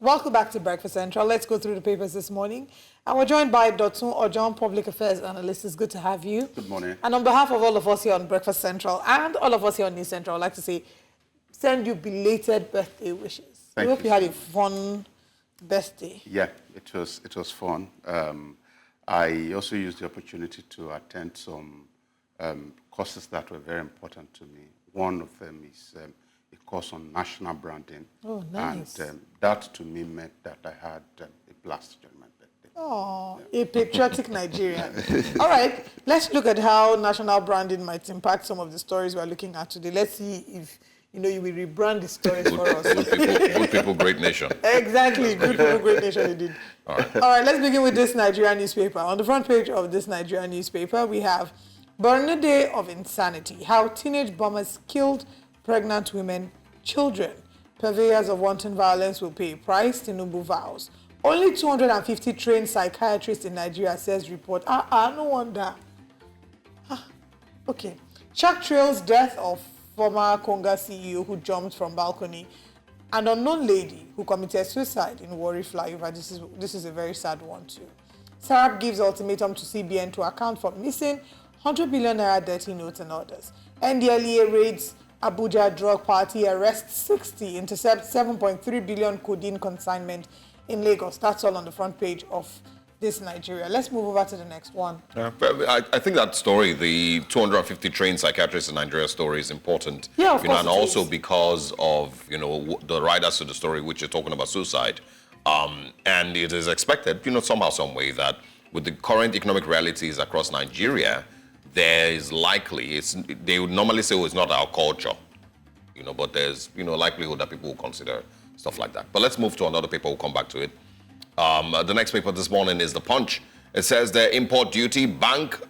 Welcome back to Breakfast Central. Let's go through the papers this morning. And we're joined by Dotun Ojon, Public Affairs Analyst. It's good to have you. Good morning. And on behalf of all of us here on Breakfast Central and all of us here on News Central, I'd like to say, send you belated birthday wishes. I hope you had a fun birthday. Yeah, it was fun. I also used the opportunity to attend some courses that were very important to me. One of them is a course on national branding. Oh, nice. And that to me meant that I had a blast during my birthday. Oh, a patriotic Nigerian. All right, let's look at how national branding might impact some of the stories we're looking at today. Let's see if you will rebrand the stories for us. Good people, great nation. Exactly, good people, great nation indeed. All right, let's begin with this Nigerian newspaper. On the front page of this Nigerian newspaper, we have Borno Day of Insanity, how teenage bombers killed pregnant women, children. Purveyors of wanton violence will pay a price, Tinubu vows. Only 250 trained psychiatrists in Nigeria, says report. No wonder. Okay. Shark trails death of former Konga CEO who jumped from balcony. An unknown lady who committed suicide in Warri flyover. This is a very sad one too. Sarab gives ultimatum to CBN to account for missing 100 billion naira dirty notes and others. NDLEA raids Abuja drug party, arrests 60, intercepts 7.3 billion codeine consignment in Lagos. That's all on the front page of this Nigeria. Let's move over to the next one. I think that story, the 250 trained psychiatrists in Nigeria story, is important. Yeah, of course and also because of the writers to the story, which are talking about suicide, and it is expected, somehow, some way, that with the current economic realities across Nigeria, there is likely, they would normally say, it's not our culture, but there's, likelihood that people will consider stuff like that. But let's move to another paper, we'll come back to it. The next paper this morning is The Punch. It says the import duty bank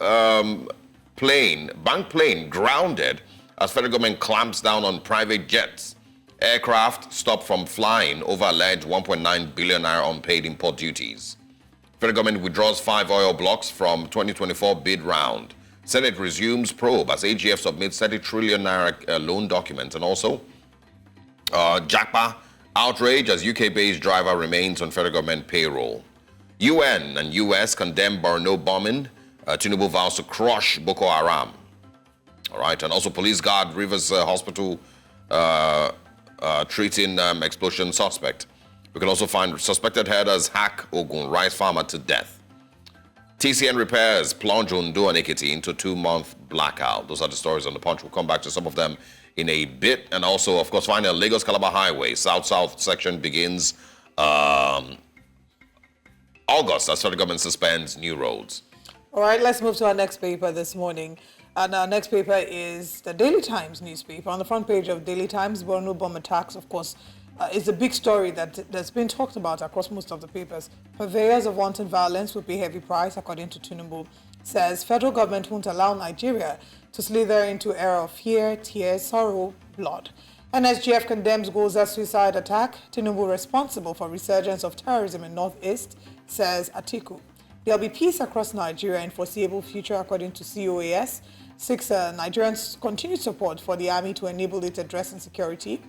plane grounded as federal government clamps down on private jets. Aircraft stopped from flying over alleged 1.9 billion naira unpaid import duties. Federal government withdraws 5 oil blocks from 2024 bid round. Senate resumes probe as AGF submits 30 trillion naira loan documents. And also, Japa outrage as UK-based driver remains on federal government payroll. UN and US condemn Borno bombing. Tinubu vows to crush Boko Haram. All right, and also police guard Rivers Hospital treating explosion suspect. We can also find suspected headers hack Ogun rice farmer to death. TCN repairs plunge Ondo and Ekiti into 2-month blackout. Those are the stories on The Punch. We'll come back to some of them in a bit. And also, of course, finally, Lagos-Calabar Highway, south-south section begins August as federal government suspends new roads. All right, let's move to our next paper this morning. And our next paper is the Daily Times newspaper. On the front page of Daily Times, Borno bomb attacks, of course, is a big story that's been talked about across most of the papers. Purveyors of wanton violence will pay heavy price, according to Tinubu. Says federal government won't allow Nigeria to slither into era of fear, tears, sorrow, blood. NSGF condemns Goza's suicide attack. Tinubu responsible for resurgence of terrorism in Northeast, says Atiku. There'll be peace across Nigeria in foreseeable future, according to COAS. 6 Nigerians' continued support for the army to enable it address insecurity.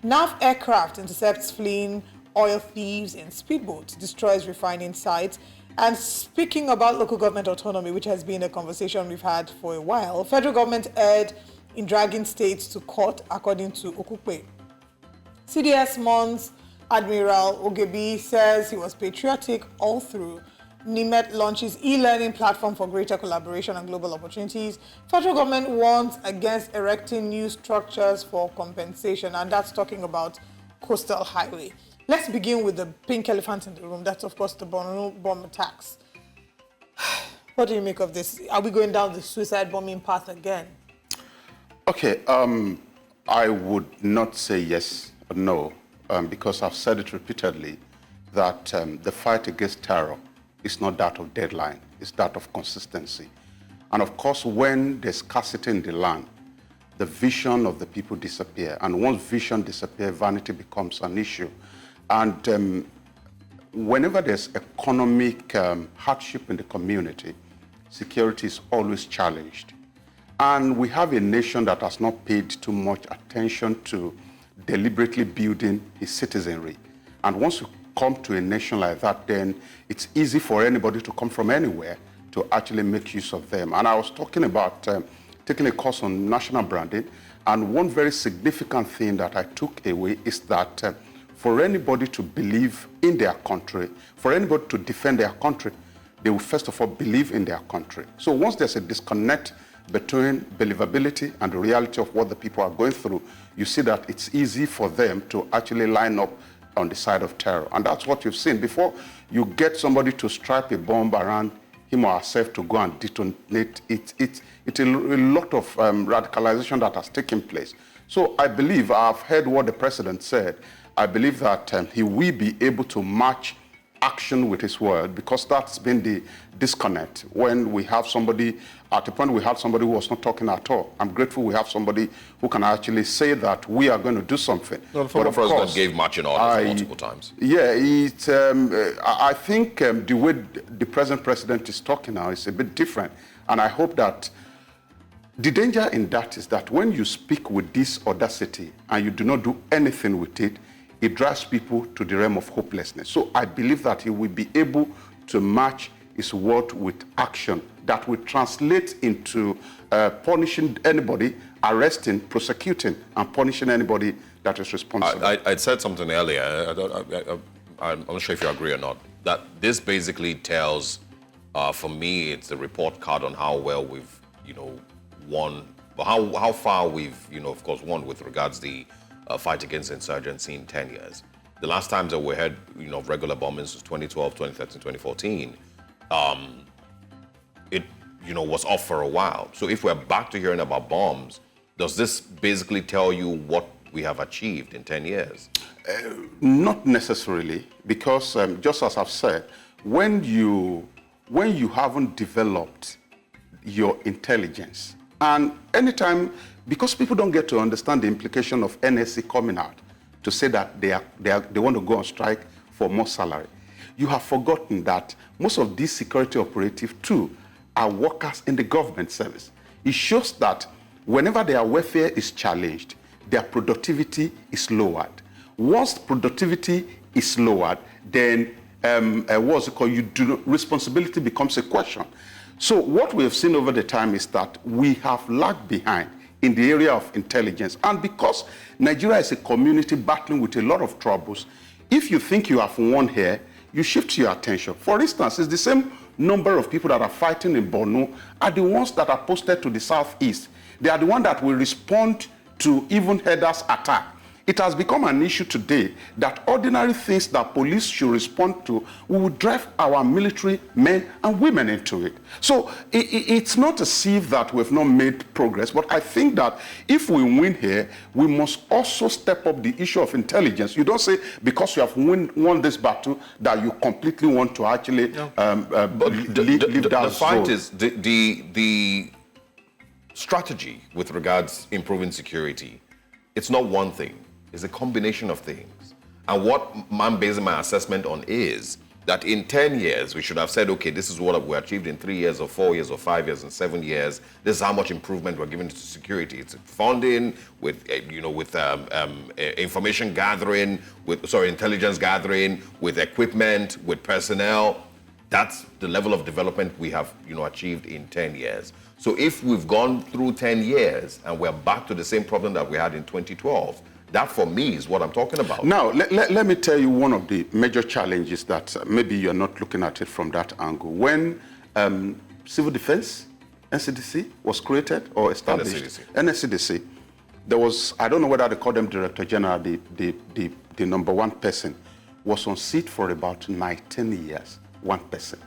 NAV aircraft intercepts fleeing oil thieves in speedboats, destroys refining sites. And speaking about local government autonomy, which has been a conversation we've had for a while, federal government erred in dragging states to court, according to Okukwe. CDS Mons Admiral Ogebi says he was patriotic all through. NIMET launches e-learning platform for greater collaboration and global opportunities. Federal government warns against erecting new structures for compensation, and that's talking about coastal highway. Let's begin with the pink elephant in the room. That's, of course, the Borno bomb attacks. What do you make of this? Are we going down the suicide bombing path again? Okay, I would not say yes or no, because I've said it repeatedly that the fight against terror is not that of deadline, it's that of consistency. And of course, when there's scarcity in the land, the vision of the people disappear. And once vision disappears, vanity becomes an issue. And whenever there's economic hardship in the community, security is always challenged. And we have a nation that has not paid too much attention to deliberately building its citizenry. And once you come to a nation like that, then it's easy for anybody to come from anywhere to actually make use of them. And I was talking about taking a course on national branding, and one very significant thing that I took away is that for anybody to believe in their country, for anybody to defend their country, they will first of all believe in their country. So once there's a disconnect between believability and the reality of what the people are going through, you see that it's easy for them to actually line up on the side of terror. And that's what you've seen. Before you get somebody to strap a bomb around him or herself to go and detonate, it's a lot of radicalization that has taken place. So I believe, I've heard what the president said, I believe that he will be able to match action with his word, because that's been the disconnect. When we have somebody, at the point we have somebody who was not talking at all. I'm grateful we have somebody who can actually say that we are going to do something. Well, the former president gave marching orders multiple times. Yeah, I think the way the present president is talking now is a bit different. And I hope that the danger in that is that when you speak with this audacity and you do not do anything with it, it drives people to the realm of hopelessness. So I believe that he will be able to match his word with action that will translate into punishing anybody, arresting, prosecuting, and punishing anybody that is responsible. I said something earlier, I'm not sure if you agree or not, that this basically tells, for me, it's a report card on how well we've, won, how far we've, of course, won with regards to the fight against insurgency in 10 years. The last times that we had, regular bombings was 2012, 2013, 2014. It, was off for a while. So if we're back to hearing about bombs, does this basically tell you what we have achieved in 10 years? Not necessarily, because just as I've said, when you haven't developed your intelligence, and anytime, because people don't get to understand the implication of NSC coming out to say that they want to go on strike for more salary, you have forgotten that most of these security operatives too are workers in the government service. It shows that whenever their welfare is challenged, their productivity is lowered. Once productivity is lowered, then responsibility becomes a question. So what we have seen over the time is that we have lagged behind in the area of intelligence. And because Nigeria is a community battling with a lot of troubles, if you think you have won here, you shift your attention. For instance, it's the same number of people that are fighting in Borno are the ones that are posted to the southeast. They are the ones that will respond to even headers' attack. It has become an issue today that ordinary things that police should respond to, we will drive our military men and women into it. So it's not a sieve that we've not made progress, but I think that if we win here, we must also step up the issue of intelligence. You don't say because you have won this battle that you completely want to actually leave that the fight zone. is the strategy with regards improving security. It's not one thing. It's a combination of things. And what I'm basing my assessment on is that in 10 years, we should have said, okay, this is what we achieved in 3 years or 4 years or 5 years and 7 years. This is how much improvement we're giving to security. It's funding, with information gathering, intelligence gathering, with equipment, with personnel. That's the level of development we have, achieved in 10 years. So if we've gone through 10 years and we're back to the same problem that we had in 2012, that, for me, is what I'm talking about. Now, let me tell you one of the major challenges that maybe you're not looking at it from that angle. When Civil Defense, NCDC, was created or established, NSCDC, there was, I don't know whether they call them Director General, the number one person, was on seat for about 19 years, one person.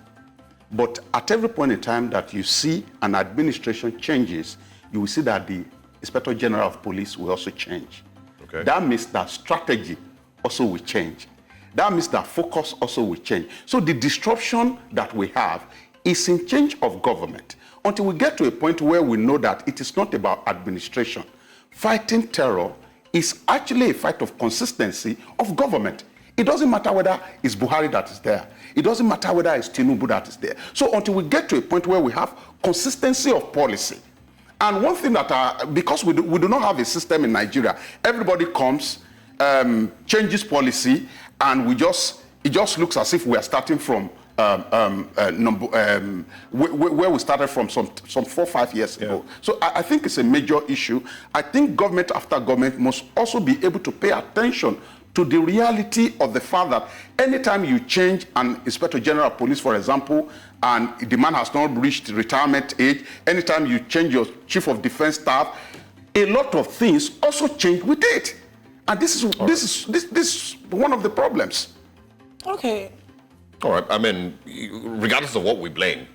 But at every point in time that you see an administration changes, you will see that the Inspector General of Police will also change. Okay. That means that strategy also will change. That means that focus also will change. So the disruption that we have is in change of government until we get to a point where we know that it is not about administration. Fighting terror is actually a fight of consistency of government. It doesn't matter whether it's Buhari that is there. It doesn't matter whether it's Tinubu that is there. So until we get to a point where we have consistency of policy. And one thing that, because we do not have a system in Nigeria, everybody comes, changes policy, and we just, it just looks as if we are starting from where we started from some 4 or 5 years ago. So I think it's a major issue. I think government after government must also be able to pay attention to the reality of the fact that anytime you change an Inspector General of Police, for example, and the man has not reached retirement age, anytime you change your Chief of Defense Staff, a lot of things also change with it. And this is one of the problems. Okay. All right. I mean, regardless of what we blame,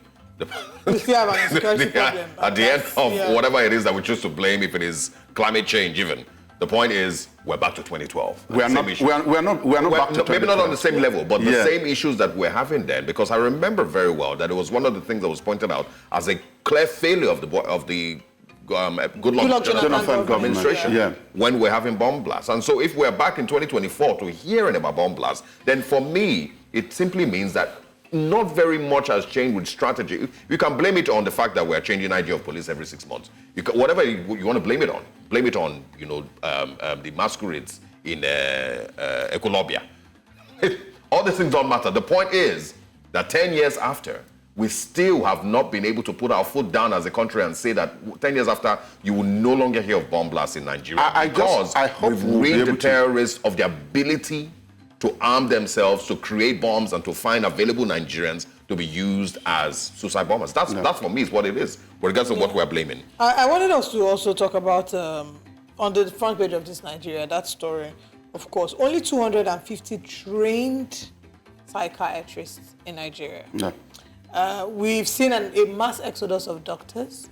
If you have an insecurity problem, at the end of whatever it is that we choose to blame, if it is climate change even, the point is we're back to 2012. We are not back to 2012. Maybe not on the same level, but the same issues that we're having then. Because I remember very well that it was one of the things that was pointed out as a clear failure of the Goodluck Jonathan administration when we're having bomb blasts. And so if we're back in 2024 to hearing about bomb blasts, then for me, it simply means that not very much has changed with strategy. You can blame it on the fact that we're changing IG of police every 6 months. Whatever you want to blame it on, the masquerades in Ecolobia. All these things don't matter. The point is that 10 years after, we still have not been able to put our foot down as a country and say that 10 years after, you will no longer hear of bomb blasts in Nigeria. I hope we've rid the terrorists of the ability to arm themselves, to create bombs, and to find available Nigerians to be used as suicide bombers. That for me is what it is, regardless of what we're blaming. I wanted us to also talk about, on the front page of this Nigeria, that story, of course, only 250 trained psychiatrists in Nigeria. We've seen a mass exodus of doctors.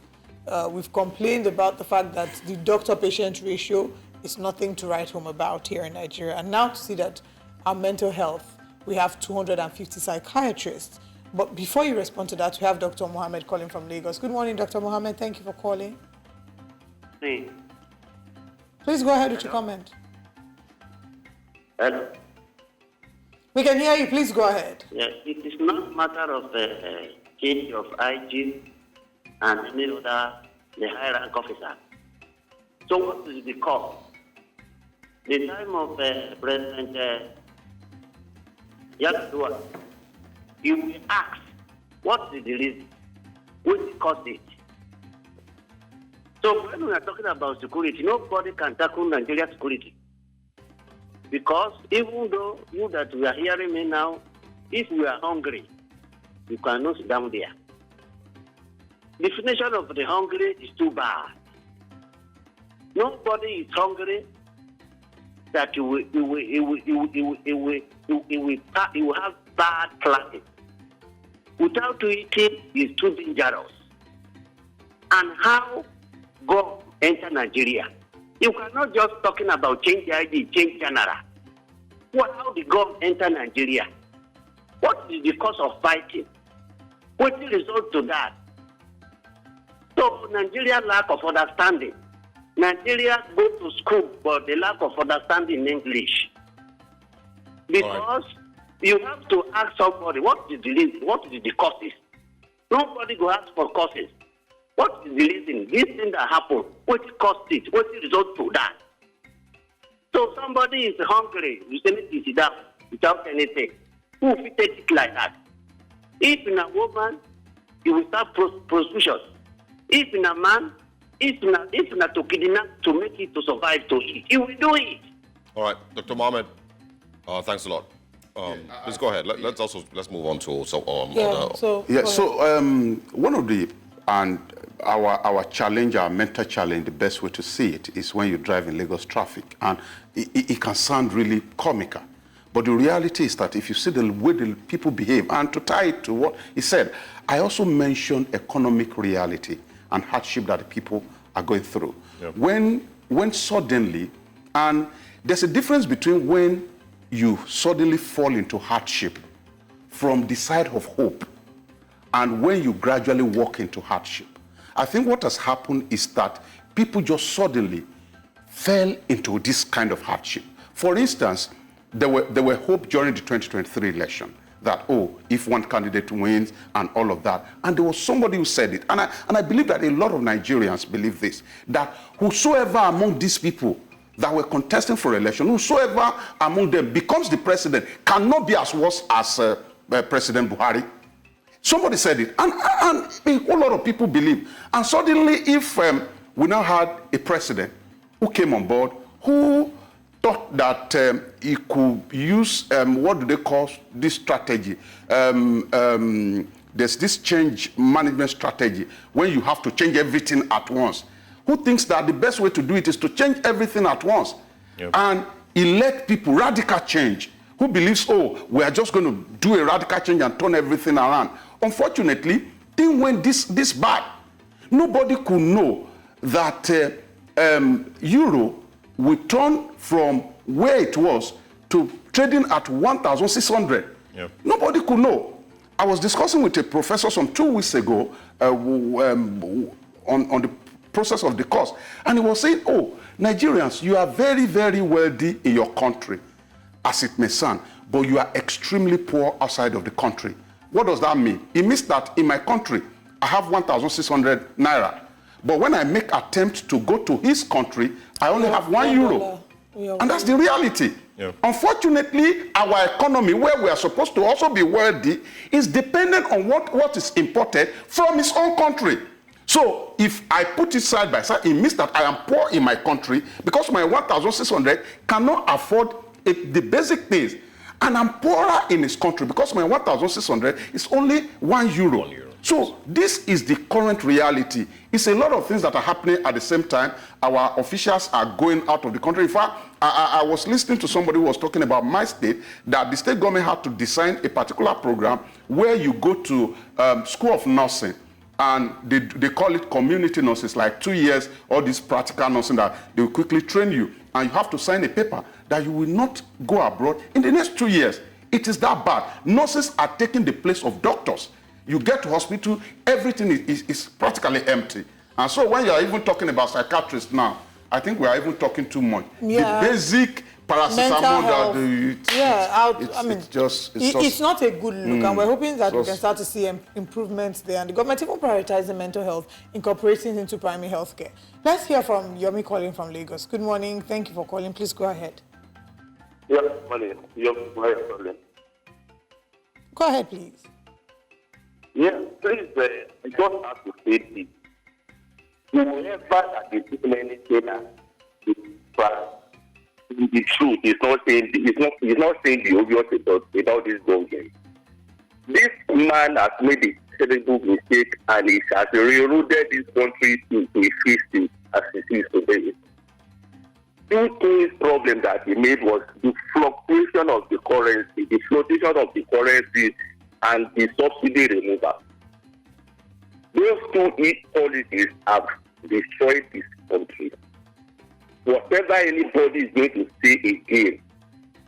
We've complained about the fact that the doctor-patient ratio is nothing to write home about here in Nigeria. And now to see that our mental health, we have 250 psychiatrists. But before you respond to that, we have Dr. Mohammed calling from Lagos. Good morning, Dr. Mohammed. Thank you for calling. Hey. Please go ahead with your comment. Hello. We can hear you. Please go ahead. Yes, it is not a matter of change of IG and any other the high rank officer. So what is the cause? The time of President Yar'Adua, you will ask, what is the reason? What caused it? So when we are talking about security, nobody can tackle Nigeria security. Because even though you that we are hearing me now, if we are hungry, you cannot sit down there. Definition of the hungry is too bad. Nobody is hungry that you will have bad planning. Without eating is too dangerous. And how God enter Nigeria? You cannot just talking about change ID, change general. How did God enter Nigeria? What is the cause of fighting? What is the result to that? So Nigeria lack of understanding. Nigeria go to school, but the lack of understanding English. Because you have to ask somebody, what is the reason? What is the causes? Nobody go ask for causes. What is the reason? This thing that happened, what caused it? What is the result to that? So somebody is hungry, you say it sit down without anything. Who will take it like that? If in a woman, you will start prostitution. If in a man, if in a to kidnap to make it to survive to eat, he will do it. All right, Dr. Mohammed, thanks a lot. Please go ahead. Let's move on to one of the our challenge, our mental challenge, the best way to see it is when you drive in Lagos traffic, and it can sound really comical, but the reality is that if you see the way the people behave, and to tie it to what he said, I also mentioned economic reality and hardship that the people are going through. Yep. When suddenly, and there's a difference between when you suddenly fall into hardship from the side of hope and when you gradually walk into hardship. I think what has happened is that people just suddenly fell into this kind of hardship. For instance, there were hope during the 2023 election that, if one candidate wins and all of that. And there was somebody who said it. And I believe that a lot of Nigerians believe this, that whosoever among these people that were contesting for election, whosoever among them becomes the president cannot be as worse as President Buhari. Somebody said it, and a whole lot of people believe. And suddenly, if we now had a president who came on board, who thought that he could use, what do they call this strategy? There's this change management strategy when you have to change everything at once. Who thinks that the best way to do it is to change everything at once? Yep. And elect people, radical change, who believes, oh, we are just going to do a radical change and turn everything around. Unfortunately, things went this bad. Nobody could know that euro will turn from where it was to trading at 1,600. Yep. Nobody could know. I was discussing with a professor some 2 weeks ago on the process of the course, and he was saying, oh, Nigerians, you are very, very wealthy in your country, as it may sound, but you are extremely poor outside of the country. What does that mean? It means that in my country, I have 1,600 naira, but when I make attempt to go to his country, I only have 1 euro. And that's the reality. Yeah. Unfortunately, our economy, where we are supposed to also be wealthy, is dependent on what is imported from his own country. So if I put it side by side, it means that I am poor in my country because my 1,600 cannot afford the basic things. And I'm poorer in his country because my 1,600 is only 1 euro. 1 euro. So this is the current reality. It's a lot of things that are happening at the same time. Our officials are going out of the country. In fact, I was listening to somebody who was talking about my state, that the state government had to design a particular program where you go to school of nursing, and they call it community nurses, like 2 years, all this practical nursing that they will quickly train you. And you have to sign a paper that you will not go abroad in the next 2 years. It is that bad. Nurses are taking the place of doctors. You get to hospital, everything is practically empty. And so when you are even talking about psychiatrists now, I think we are even talking too much. Yeah. The basic paracetamol it's not a good look, and we're hoping that we can start to see improvements there. And the government even prioritizing mental health, incorporating into primary health care. Let's hear from Yomi calling from Lagos. Good morning. Thank you for calling. Please go ahead. Yeah, good morning. Yomi. Go ahead, please. Yeah, please, I just have to say this. Whoever that is doing anything the truth is not saying the obvious about this government. This man has made a terrible mistake, and he has rerouted this country into a free state as it is today. The key problem that he made was the fluctuation of the currency, and the subsidy removal. Those two policies have destroyed this country. Whatever anybody is going to say again,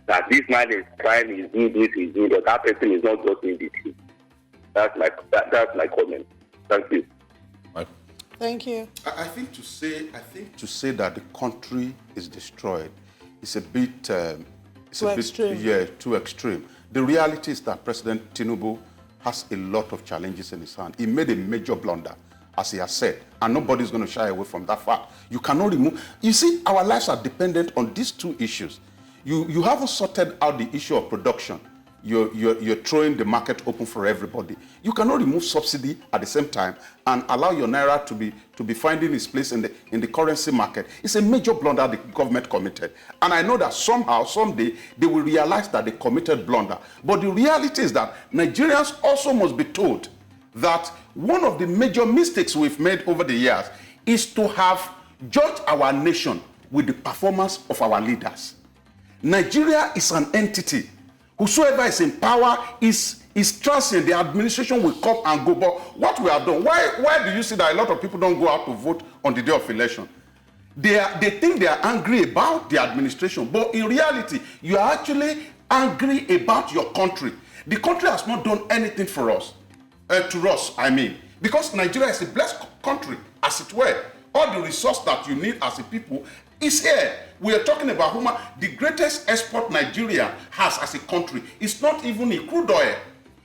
that this man is trying, he's doing this, he's doing that, that person is not just in the truth. That's my comment. Thank you. Thank you. I think to say that the country is destroyed is a bit too extreme. Yeah, too extreme. The reality is that President Tinubu has a lot of challenges in his hand. He made a major blunder, as he has said, and nobody's going to shy away from that fact. You cannot remove. You see, our lives are dependent on these two issues. You haven't sorted out the issue of production. You're throwing the market open for everybody. You cannot remove subsidy at the same time and allow your naira to be finding its place in the currency market. It's a major blunder the government committed. And I know that somehow, someday, they will realize that they committed blunder. But the reality is that Nigerians also must be told that one of the major mistakes we've made over the years is to have judged our nation with the performance of our leaders. Nigeria is an entity. Whosoever is in power is transient. The administration will come and go. But what we have done, why do you see that a lot of people don't go out to vote on the day of election? They think they are angry about the administration, but in reality, you are actually angry about your country. The country has not done anything for us, because Nigeria is a blessed country, as it were. All the resource that you need as a people is here. We are talking about the greatest export Nigeria has as a country. It's not even in crude oil.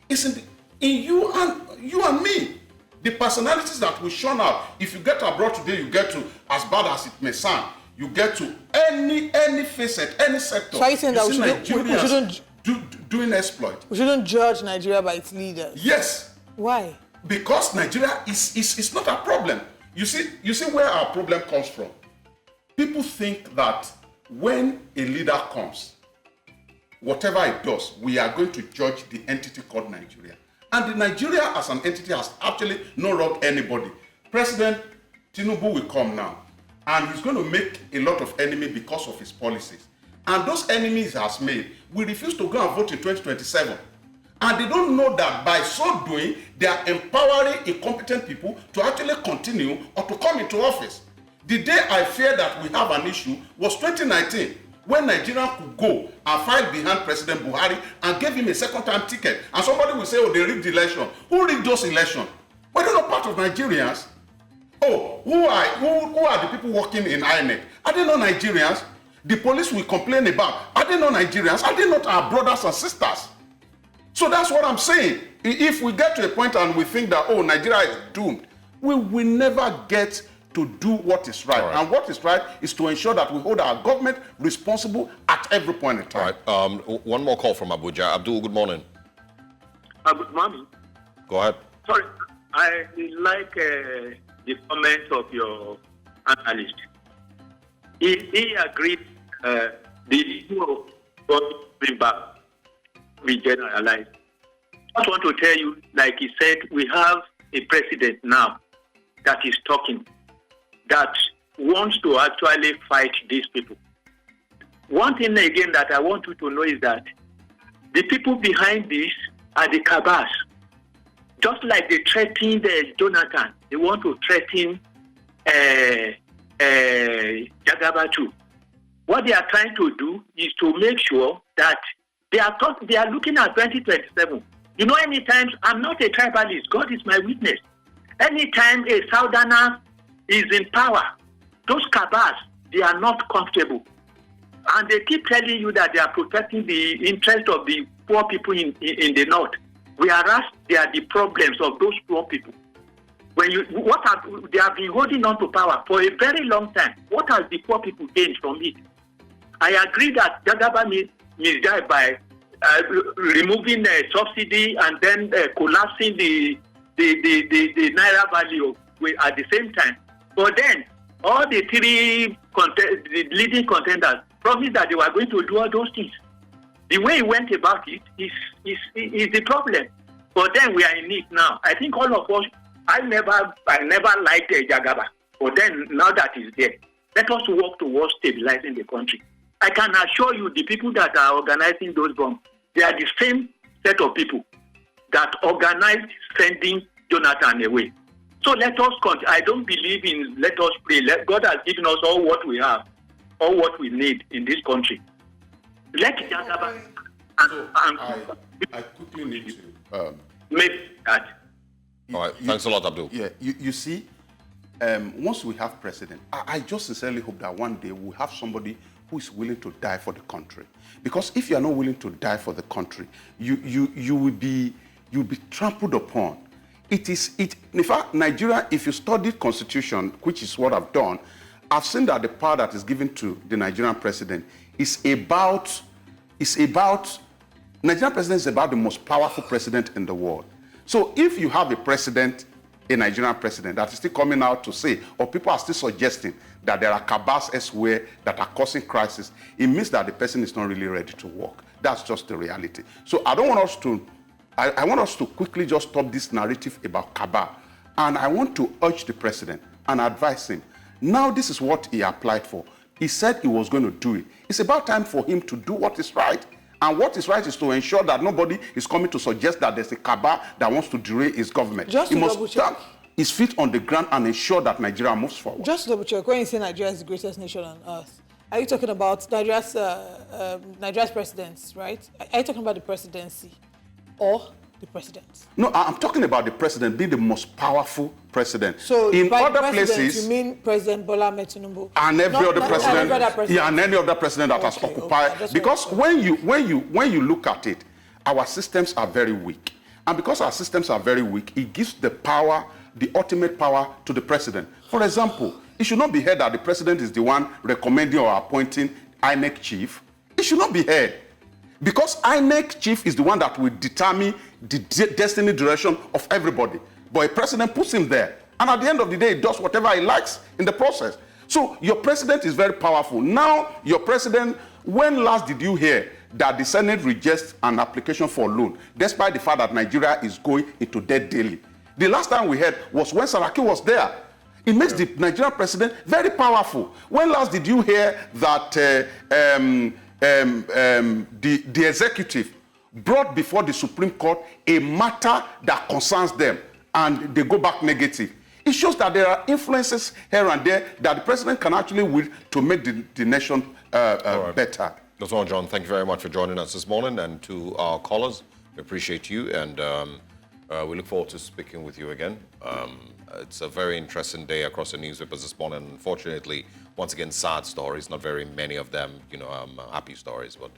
It's in you and me. The personalities that we shone out. If you get abroad today, you get to, as bad as it may sound, you get to any facet, any sector. So are you saying that we Nigerians shouldn't doing exploit? We shouldn't judge Nigeria by its leaders? Yes. Why? Because Nigeria is not a problem. You see where our problem comes from. People think that when a leader comes, whatever it does, we are going to judge the entity called Nigeria. And the Nigeria as an entity has actually not wronged anybody. President Tinubu will come now, and he's going to make a lot of enemies because of his policies. And those enemies he has made will refuse to go and vote in 2027. And they don't know that by so doing, they are empowering incompetent people to actually continue or to come into office. The day I fear that we have an issue was 2019, when Nigeria could go and file behind President Buhari and gave him a second-time ticket. And somebody will say, oh, they rigged the election. Who rigged those elections? Well, they're not part of Nigerians. Oh, who are the people working in INEC? Are they not Nigerians? The police will complain about, are they not Nigerians? Are they not our brothers and sisters? So that's what I'm saying. If we get to a point and we think that, oh, Nigeria is doomed, we will never get to do what is right. And what is right is to ensure that we hold our government responsible at every point in time. All right. One more call from Abuja. Abdul, good morning. Good morning. Go ahead. Sorry, I like the comments of your analyst. He agreed the issue of going back we generalize. I just want to tell you, like he said, we have a president now that is talking, that wants to actually fight these people. One thing again that I want you to know is that the people behind this are the cabals. Just like they threatened Jonathan, they want to threaten Jagaba too. What they are trying to do is to make sure that they are looking at 2027. You know, anytime, I'm not a tribalist, God is my witness. Anytime a Southerner is in power, those cabals, they are not comfortable. And they keep telling you that they are protecting the interest of the poor people in the north, whereas they are the problems of those poor people. They have been holding on to power for a very long time. What has the poor people gained from it? I agree that Jagaba misguided by removing the subsidy and then collapsing the Naira value at the same time. But then, all the three leading contenders promised that they were going to do all those things. The way he went about it is the problem. But then we are in it now. I think all of us, I never liked Jagaba. But then, now that he's there, let us work towards stabilizing the country. I can assure you, the people that are organizing those bombs, they are the same set of people that organized sending Jonathan away. So let us continue. I don't believe in let us pray. God has given us all what we have, all what we need in this country. Let Jagaba I quickly need to make that. All right. Thanks a lot, Abdul. Yeah, you see, once we have president, I just sincerely hope that one day we'll have somebody who is willing to die for the country. Because if you are not willing to die for the country, you'll be trampled upon. In fact, Nigeria, if you study Constitution, which is what I've done, I've seen that the power that is given to the Nigerian president Nigerian president is about the most powerful president in the world. So if you have a Nigerian president that is still coming out to say, or people are still suggesting that there are cabals elsewhere that are causing crisis, it means that the person is not really ready to work. That's just the reality. So I want us to quickly just stop this narrative about cabal. And I want to urge the president and advise him. Now this is what he applied for. He said he was going to do it. It's about time for him to do what is right. And what is right is to ensure that nobody is coming to suggest that there's a cabal that wants to derail his government. Just he must stamp his feet on the ground and ensure that Nigeria moves forward. Just to double check, when you say Nigeria is the greatest nation on earth, are you talking about Nigeria's presidents, right? Are you talking about the presidency or the president? No, I'm talking about the president being the most powerful president. So in by other president, places, you mean President Bola Ahmed Tinubu? And every other president, yeah, and any other president that has occupied. Okay, because when you look at it, our systems are very weak, and because our systems are very weak, it gives the power, the ultimate power, to the president. For example, It should not be heard that the president is the one recommending or appointing INEC chief. It should not be heard. Because INEC chief is the one that will determine the destiny direction of everybody. But a president puts him there. And at the end of the day, he does whatever he likes in the process. So your president is very powerful. Now, your president, when last did you hear that the Senate rejects an application for loan, despite the fact that Nigeria is going into debt daily? The last time we heard was when Saraki was there. It makes the Nigerian president very powerful. When last did you hear that the executive brought before the Supreme Court a matter that concerns them and they go back negative? It shows that there are influences here and there that the president can actually wield to make the nation better. Dotun Ojon, thank you very much for joining us this morning. And to our callers, we appreciate you, and we look forward to speaking with you again. It's a very interesting day across the newspapers this morning. Unfortunately, once again, sad stories, not very many of them, happy stories, but